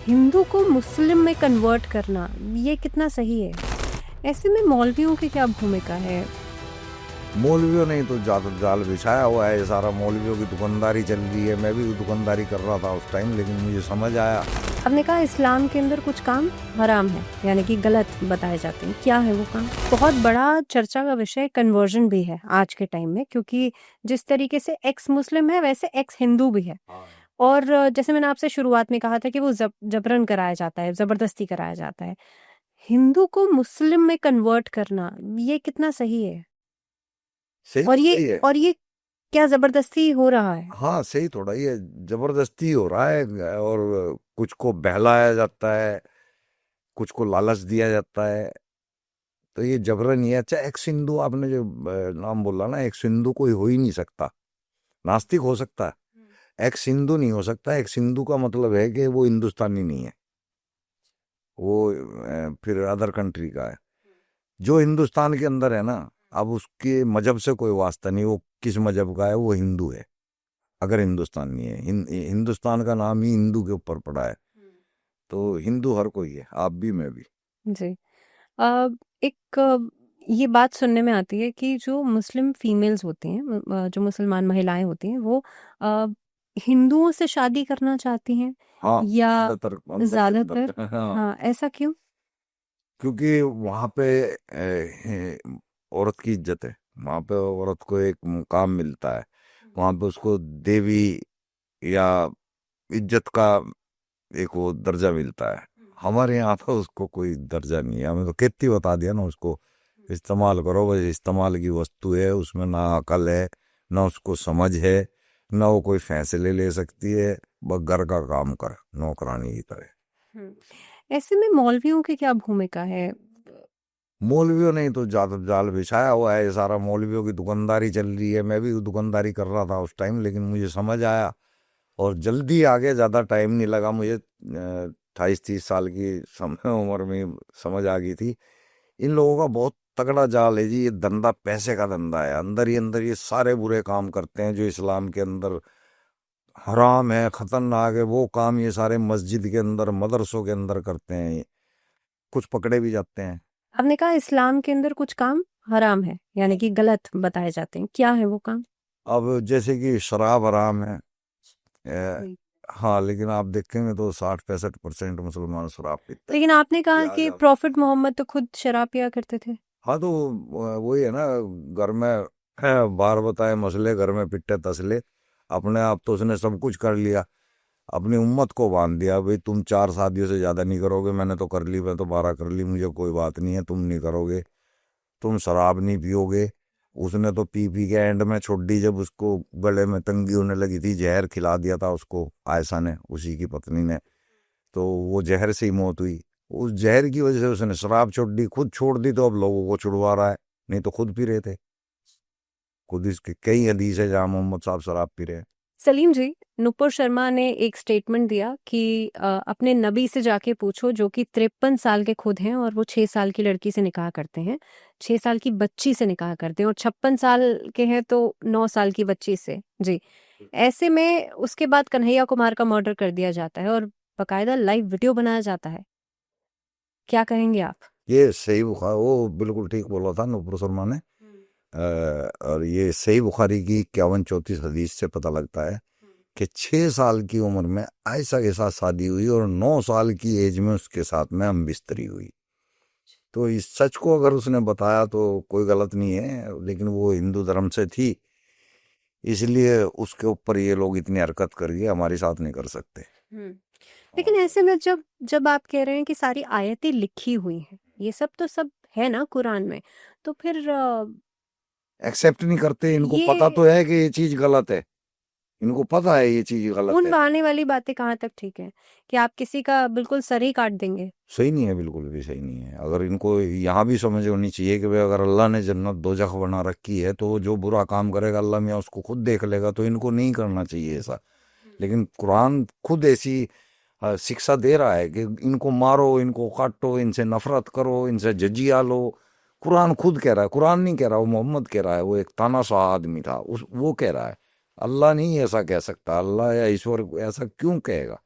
हिंदू को मुस्लिम में कन्वर्ट करना ये कितना सही है? ऐसे में मौलवियों की क्या भूमिका है? मौलवियों ने तो जाल बिछाया हुआ है, ये सारा मौलवियों की दुकानदारी चल रही है। मैं भी दुकानदारी कर रहा था उस टाइम, लेकिन मुझे समझ आया। आपने कहा इस्लाम के अंदर कुछ काम हराम है, यानी कि गलत बताए जाते हैं। क्या है वो काम? बहुत बड़ा चर्चा का विषय कन्वर्जन भी है आज के टाइम में, क्योंकि जिस तरीके से एक्स मुस्लिम है वैसे एक्स हिंदू भी है। और जैसे मैंने आपसे शुरुआत में कहा था कि वो जबरन कराया जाता है, जबरदस्ती कराया जाता है। हिंदू को मुस्लिम में कन्वर्ट करना ये कितना सही है? सही और थोड़ा ही है। ये क्या जबरदस्ती हो रहा है? हाँ, सही थोड़ा ही है, जबरदस्ती हो रहा है। और कुछ को बहलाया जाता है, कुछ को लालच दिया जाता है, तो ये जबरन ही है। अच्छा, एक्स हिंदू आपने जो नाम बोला ना, एक्स हिंदू कोई हो ही नहीं सकता। नास्तिक हो सकता है, एक्स हिंदू नहीं हो सकता। एक्स हिंदू का मतलब है कि वो हिंदुस्तानी नहीं है, वो फिर अदर कंट्री का है। जो हिंदुस्तान के अंदर है ना, अब उसके मजहब से कोई वास्ता नहीं, वो किस मजहब का है, वो हिंदू है। अगर हिंदुस्तान नहीं है, हिंदुस्तान का नाम ही हिंदू के ऊपर पड़ा है, तो हिंदू हर कोई है, आप भी मैं भी। जी। एक ये बात सुनने में आती है कि जो मुस्लिम फीमेल्स होती हैं, जो मुसलमान महिलाएं होती हैं, वो अ, हिंदुओं से शादी करना चाहती हैं हाँ, या ज्यादातर ज्यादातर? हाँ, हाँ, ऐसा क्यों? क्योंकि वहाँ पे औरत की इज्जत है। वहाँ पे औरत को एक मुकाम मिलता है, वहाँ पे उसको देवी या इज्जत का एक वो दर्जा मिलता है। हमारे यहाँ तो उसको कोई दर्जा नहीं है, हमें तो खेती बता दिया ना, उसको इस्तेमाल करो, बस इस्तेमाल की वस्तु है। उसमें ना अकल है, ना उसको समझ है, ना वो कोई फैसले ले सकती है, बस घर का काम कर, नौकरानी की तरह। ऐसे में मौलवियों की क्या भूमिका है? मौलवियों ने तो जाल बिछाया हुआ है, ये सारा मौलवियों की दुकानदारी चल रही है। मैं भी दुकानदारी कर रहा था उस टाइम, लेकिन मुझे समझ आया और जल्दी आगे, ज़्यादा टाइम नहीं लगा मुझे। 28-30 साल की समय उम्र में समझ आ गई थी। इन लोगों का बहुत तगड़ा जाल है जी, ये धंधा पैसे का धंधा है। अंदर ही अंदर ये सारे बुरे काम करते हैं जो इस्लाम के अंदर हराम है, खतरनाक है, वो काम ये सारे मस्जिद के अंदर, मदरसों के अंदर करते हैं। ये कुछ पकड़े भी जाते हैं। आपने कहा इस्लाम के अंदर कुछ काम हराम है, यानी कि गलत बताए जाते हैं। क्या है वो काम? अब जैसे कि शराब हराम है, वही। हाँ, लेकिन आप देखेंगे तो 60-65% मुसलमान शराब पीते हैं। लेकिन आपने कहा या कि जब प्रॉफिट मोहम्मद तो खुद शराब पिया करते थे। हाँ, तो वही है ना, घर में बार बताए मसले, घर में पिट्टे तसले। अपने आप तो उसने सब कुछ कर लिया, अपनी उम्मत को बांध दिया, भाई तुम 4 शादियों से ज़्यादा नहीं करोगे, मैंने तो कर ली, मैं तो 12 कर ली, मुझे कोई बात नहीं है, तुम नहीं करोगे, तुम शराब नहीं पियोगे। उसने तो पी पी के एंड में छोड़ दी, जब उसको गले में तंगी होने लगी थी, जहर खिला दिया था उसको आयशा ने, उसी की पत्नी ने, तो वो जहर से ही मौत हुई। उस जहर की वजह से उसने शराब छोड़ दी, खुद छोड़ दी, तो अब लोगों को छुड़वा रहा है। नहीं तो खुद पी रहे थे, खुद इसके कई हदीस है जहाँ मोहम्मद साहब शराब पी रहे हैं। सलीम जी, नुपुर शर्मा ने एक स्टेटमेंट दिया कि अपने नबी से जाके पूछो, जो कि 53 साल के खुद हैं और वो 6 साल की लड़की से निकाह करते हैं, 6 साल की बच्ची से निकाह करते हैं, और 56 साल के हैं तो 9 साल की बच्ची से। जी। ऐसे में उसके बाद कन्हैया कुमार का मर्डर कर दिया जाता है और बकायदा लाइव वीडियो बनाया जाता है। क्या कहेंगे आप? ये सही बुखारी, वो बिल्कुल ठीक बोला था नुपुर शर्मा ने। और ये सही बुखारी की 51-34 हदीस से पता लगता है कि 6 साल की उम्र में आयशा के साथ शादी हुई और 9 साल की एज में उसके साथ में हम बिस्तरी हुई। तो इस सच को अगर उसने बताया तो कोई गलत नहीं है, लेकिन वो हिंदू धर्म से थी, इसलिए उसके ऊपर ये लोग इतनी हरकत करिए, हमारे साथ नहीं कर सकते। लेकिन ऐसे में जब जब आप कह रहे हैं कि सारी आयतें लिखी हुई हैं, ये सब तो सब है ना कुरान में, तो फिर एक्सेप्ट नहीं करते, इनको पता ये तो है कि ये चीज गलत है, इनको पता है ये चीज गलत खून है। बहाने वाली बातें कहाँ तक ठीक है कि आप किसी का बिल्कुल सर ही काट देंगे? सही नहीं है, बिल्कुल भी सही नहीं है। अगर इनको यहाँ भी समझ होनी चाहिए कि भाई अगर अल्लाह ने जन्नत दोजख बना रखी है, तो जो बुरा काम करेगा अल्लाह मियाँ उसको खुद देख लेगा, तो इनको नहीं करना चाहिए ऐसा। लेकिन कुरान खुद ऐसी शिक्षा दे रहा है कि इनको मारो, इनको काटो, इनसे नफरत करो, इनसे जजिया लो। कुरान खुद कह रहा है, कुरान नहीं कह रहा, वो मोहम्मद कह रहा है, वो एक तानाशाह आदमी था, उस वो कह रहा है। अल्लाह नहीं ऐसा कह सकता, अल्लाह या ईश्वर ऐसा क्यों कहेगा?